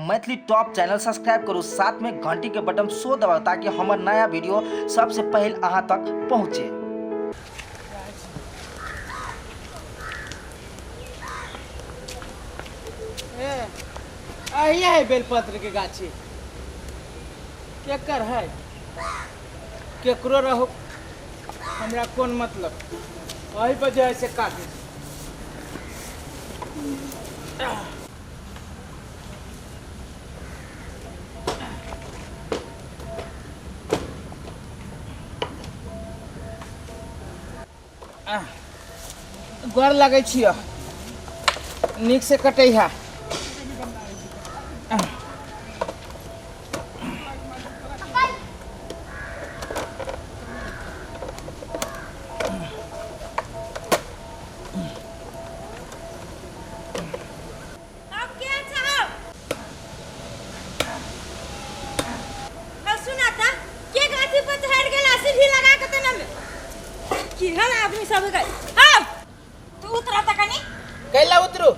Maithili top channel subscribe करू, साथ में घंटी के बटन सो दबाओ ताकि हमार नया वीडियो सबसे पहले अहाँ तक पहुँचे। ये है बेलपत्र के गाछी केकर है केकरो रहो हमरा कौन मतलब वही वजह से काटे गोर लगे छियो नीक से कटे है आदमी सब गए हां तू उतरा तक नहीं कैला उतरू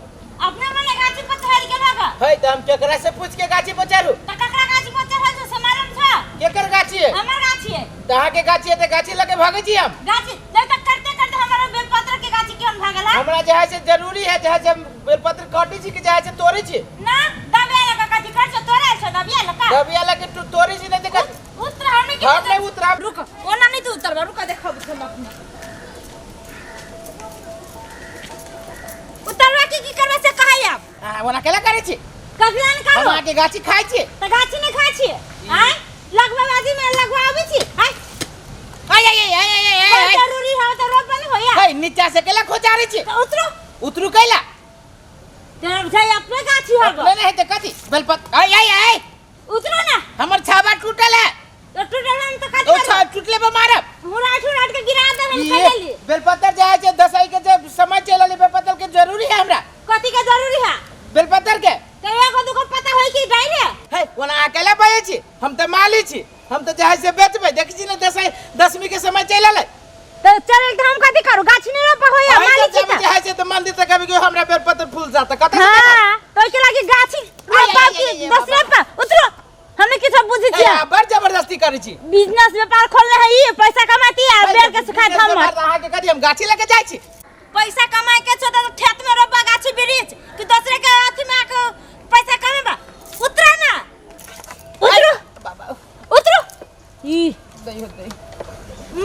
अपने मने गाछी पर चढ़ के भागा है त हम केकरा से पूछ के गाछी पर चढ़ू त ककरा गाछी पर चढ़ जो से मालूम था केकर गाछी है हमर गाछी है तहा के गाछी है त गाछी लगे भागे छी हम गाछी जब तक करते करते हमारा बेलपत्र के गाछी क्यों भागला हमरा जहाँ से जरूरी है जहाँ से बेलपत्र काटी छी के जहाँ से तोड़े छी ना दबिया लगा गाछी कर से तोड़े छ दबिया लगा दबिया लगे तू तोड़े छी नहीं देख उतरा हमने के हम नहीं उतरा रुक ओना नहीं तू उतरबा रुक देखो हम अपने उतरवा की करबे से कहै आप ओना केला करे छी कखला न करो हम आके गाछी खाइ छी त गाछी नहीं खाइ छी हैं लगवाबाजी में लगवाबी छी हैं आय जरूरी है तो रोपन होया है नीचा से केला खोचारे छी तो उतरो उतरू कैला तेरा भाई अपने गाछी है अपने नहीं है कथी बेलपत्र आय उतरो ना हमर छाबा टूटल है तो टूटलन तो ओ छा टूटले पे मारब हुराट के गिरा दे हम कह ले बेलपत्र जाय छै दसई के जब समय चलले बेलपत्र के जरूरी है हमरा कथि के जरूरी है बेलपत्र के तो एगो दुगो पता होई कि गाय रे है ओना अकेला पाए छी हम त माली छी हम त जाय से बेचबे देखि छी न दसवीं के समय चलले तो चल हम कथि करू गाछ नहीं रोपा होया माली छी जब जाय से त मंदिर तक कभी हमरा बेलपत्र फूल जाता कत हां तो के लागी गाछी रोपा की दसरे पे उतरो हमें किछ बुझी छी बड़ जबरदस्ती करै छी बिजनेस व्यापार खोलले है ये पैसा कमाती है बेर के सिखात हम अहाँ के कथि हम गाछी लेके जाय छी पैसा कमाए के छ त खेत में रोपा गाछी बिरिछ कि दूसरे के अथी में आके पैसा कमाबा उतरा ना उतरो बाबा उतरो ई दई होतै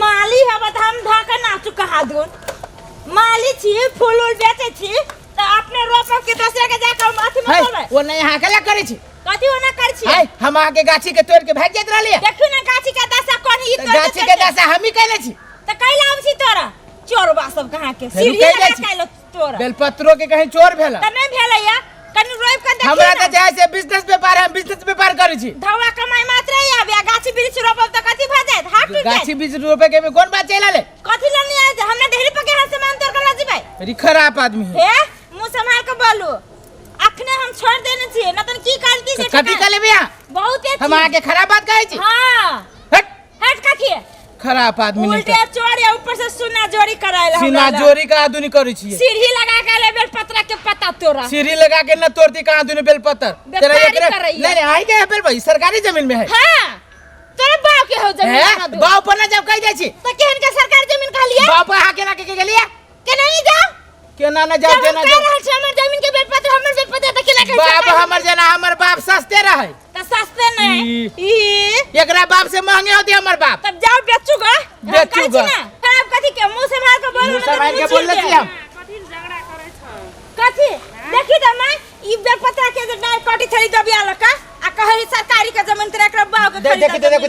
माली है बत हम धाका ना चुका हादुन माली छी फूल उल बेचे छी त अपने रोपा के दूसरे के जाकर अथी में बोले वो नहीं अहाँ केला करै छी कथी ओना कर छी है हम आके गाछी के तोड़ के भाग जात रहलिए देखी ना गाछी के दशा कोन ई तोड़ गाछी के दशा हम ही कैले छी त कैला आब छी तोरा चोरबा सब कहां के सीढ़ी लगा कैलो तोरा बेलपत्रों के कहीं चोर भेला त नहीं भेलैया कनी रोइब के देखी हमरा त जाय से बिजनेस व्यापार हम बिजनेस व्यापार करै छी धवा कमाई मात्र ही आबे गाछी बिरिछ रोपब त कथी भ जात हाथ टूट गाछी बीज रुपए के में कौन बात चलाले कथी लनी आए हमने ढेरी पके हाथ से मान तोर कला जीबै अरे खराब आदमी है हे मुंह संभाल के बोलू अखने हम छोड़ देने छी न तन की करती से कथी कर लेबे बहुत हम आके खराब बात कहै छी हां हट हट कथी खराब आदमी नहीं उल्टे चोर या ऊपर से सुना जोड़ी करायला सीना जोरी का आदमी करै छी सीढ़ी लगा के लेबे पत्रा के पता तोरा सीढ़ी लगा के न तोड़ती कहां दुनु बेलपत्र तेरा नहीं आई के बेल भाई सरकारी जमीन में है हां तोरा बाप के हो जमीन है बाप पर न जब कह जाय छी त केहन के सरकारी जमीन कह लिया बाप हां के ना के गेलिया के नहीं जाओ केना न जाओ केना जाओ हमर जमीन के बेलपत्र हमर बेलपत्र त केना कहै बाप हमर जना हमर बाप सस्ते रहे त सस्ते नहीं ई एकरा बाप से महंगे होती हमर बाप तब जाओ बेचूगा बेचूगा खराब कथी के मुंह से मार के बोल मुंह से मार के बोल छी हम कथी झगड़ा करे छ कथी देखी त मैं ई बेलपत्र के जे डाल काटी थरी दबिया लका आ कहै सरकारी के जमीन तेरा एकरा बाप के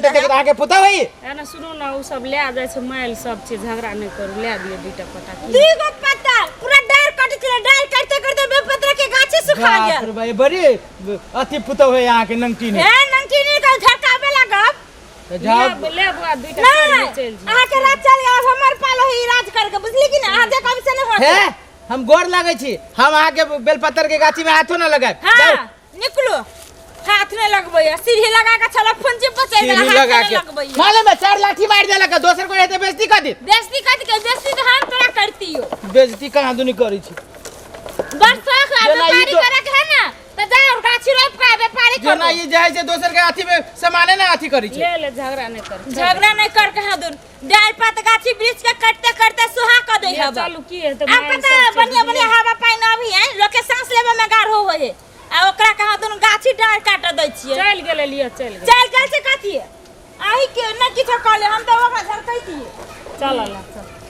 देख आहाँ के पुता होई है ना सुनो ना उ सब ले आ जाय छै माइल सब चीज झगड़ा नहीं करू ले दियो दुटा पता की दुगो पत्ता पूरा डाल काटी थरे डाल करते करते बेलपत्र के गाछी सुखा गया बाप रे भाई बड़ी अति पुता होई आहाँ के नंगटी ने ए नंगटी का झटकावे लागब जाओ ले बुआ दुटा चल चल जी आहाँ के रात चल अब हमर पालो ही इलाज करके बुझली कि ना आहाँ जे कब से नहीं होत है हम गोर लागै छी हम आहाँ के बेलपत्र के गाछी में हाथो न लगाए हां निकलो हाथ में लगबैया सीढ़ी लगा के चलो फंजी बचे सीढ़ी लगा के माले में चार लाठी मार देला का दोसर को रहते बेइज्जती कर दी बेइज्जती तो हम तोरा करती हो बेइज्जती कहां दुनी करै छी बस व्यापारी करे के है ना तो जाओ गाछी रोप का व्यापारी ना ये जाए जे दोसर के अथी में सामाने ना अथी करी ले ले झगड़ा नहीं कर झगड़ा नहीं कर के हदुन डाल पात गाछी वृक्ष के काटते करते सुहा क दे ये हवा चालू की है तो अब पता बढ़िया बढ़िया हवा पानी अभी है लोग के सांस लेवे में गाढ़ हो है आ ओकरा कहा दुन गाछी डाल काट दै छियै चल गेले लियो चल गेले चल से कथी आही के न किछो कहले हम तो ओकरा झरकै दिए चल ला चल